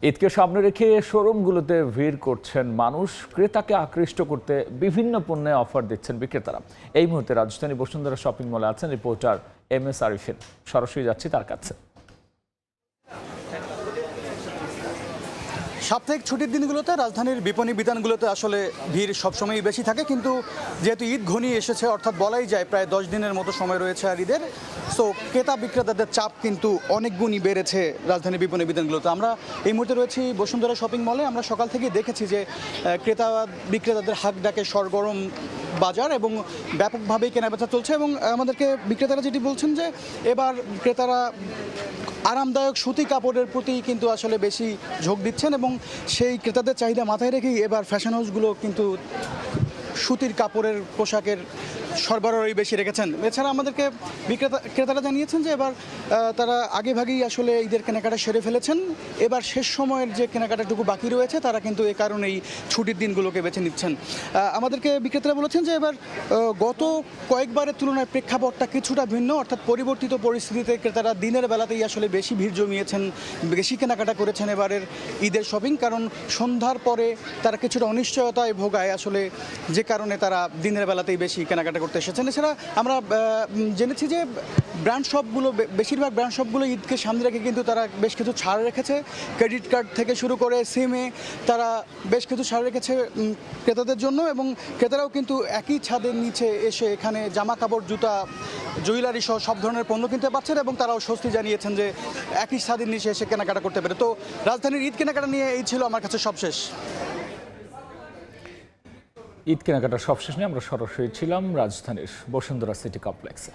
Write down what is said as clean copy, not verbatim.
ঈদকে সামনে রেখে শোরুমগুলোতে ভিড় করছেন মানুষ। ক্রেতাকে আকৃষ্ট করতে বিভিন্ন পণ্যে অফার দিচ্ছেন বিক্রেতারা। এই মুহূর্তে রাজধানী বসুন্ধরা শপিং মলে আছেন রিপোর্টার MS আরিফিন। সরাসরি যাচ্ছি তার কাছে। সাপ্তাহিক ছুটির দিনগুলোতে রাজধানীর বিপণী বিতানগুলোতে আসলে ভিড় সবসময়ই বেশি থাকে, কিন্তু যেহেতু ঈদ ঘনিয়ে এসেছে, অর্থাৎ বলাই যায় প্রায় 10 দিনের মতো সময় রয়েছে আর ঈদের, সো ক্রেতা বিক্রেতাদের চাপ কিন্তু অনেক গুণই বেড়েছে রাজধানীর বিপণী বিতানগুলোতে। আমরা এই মুহূর্তে রয়েছি বসুন্ধরা শপিং মলে। আমরা সকাল থেকে দেখেছি যে ক্রেতা বিক্রেতাদের হাক ডাকে সরগরম বাজার এবং ব্যাপকভাবেই কেনাবেচা চলছে। এবং আমাদেরকে বিক্রেতারা যেটি বলছেন যে এবার ক্রেতারা আরামদায়ক সুতি কাপড়ের প্রতি কিন্তু আসলে বেশি ঝোঁক দিচ্ছেন এবং সেই ক্রেতাদের চাহিদা মাথায় রেখেই এবার ফ্যাশন হাউসগুলো কিন্তু সুতির কাপড়ের পোশাকের সরবরাহই বেশি রেখেছেন। এছাড়া আমাদেরকে ক্রেতারা জানিয়েছেন যে এবার তারা আগেভাগেই আসলে ঈদের কেনাকাটা সেরে ফেলেছেন। এবার শেষ সময়ের যে কেনাকাটাটুকু বাকি রয়েছে তারা কিন্তু এ কারণেই ছুটির দিনগুলোকে বেছে নিচ্ছেন। আমাদেরকে বিক্রেতারা বলেছেন যে এবার গত কয়েকবারের তুলনায় প্রেক্ষাপটটা কিছুটা ভিন্ন, অর্থাৎ পরিবর্তিত পরিস্থিতিতে ক্রেতারা দিনের বেলাতেই আসলে বেশি ভিড় জমিয়েছেন, বেশি কেনাকাটা করেছেন এবারের ঈদের শপিং। কারণ সন্ধ্যার পরে তারা কিছুটা অনিশ্চয়তায় ভোগায় আসলে, যে কারণে তারা দিনের বেলাতেই বেশি কেনাকাটা করতে এসেছেন। এছাড়া আমরা জেনেছি যে ব্র্যান্ড শপগুলো, বেশিরভাগ ব্র্যান্ড শপগুলো ঈদকে সামনে রেখে কিন্তু তারা বেশ কিছু ছাড় রেখেছে। ক্রেডিট কার্ড থেকে শুরু করে সিমে তারা বেশ কিছু ছাড় রেখেছে ক্রেতাদের জন্য, এবং ক্রেতারাও কিন্তু একই ছাদের নিচে এসে এখানে জামা কাপড়, জুতা, জুয়েলারি সহ সব ধরনের পণ্য কিনতে পারছেন এবং তারাও স্বস্তি জানিয়েছেন যে একই ছাদের নিচে এসে কেনাকাটা করতে পারে। তো রাজধানীর ঈদ কেনাকাটা নিয়ে এই ছিল আমার কাছে সবশেষ। ঈদ কেনাকাটার সবশেষ নিয়ে আমরা সরাসরি ছিলাম রাজধানীর বসুন্ধরা সিটি কমপ্লেক্সে।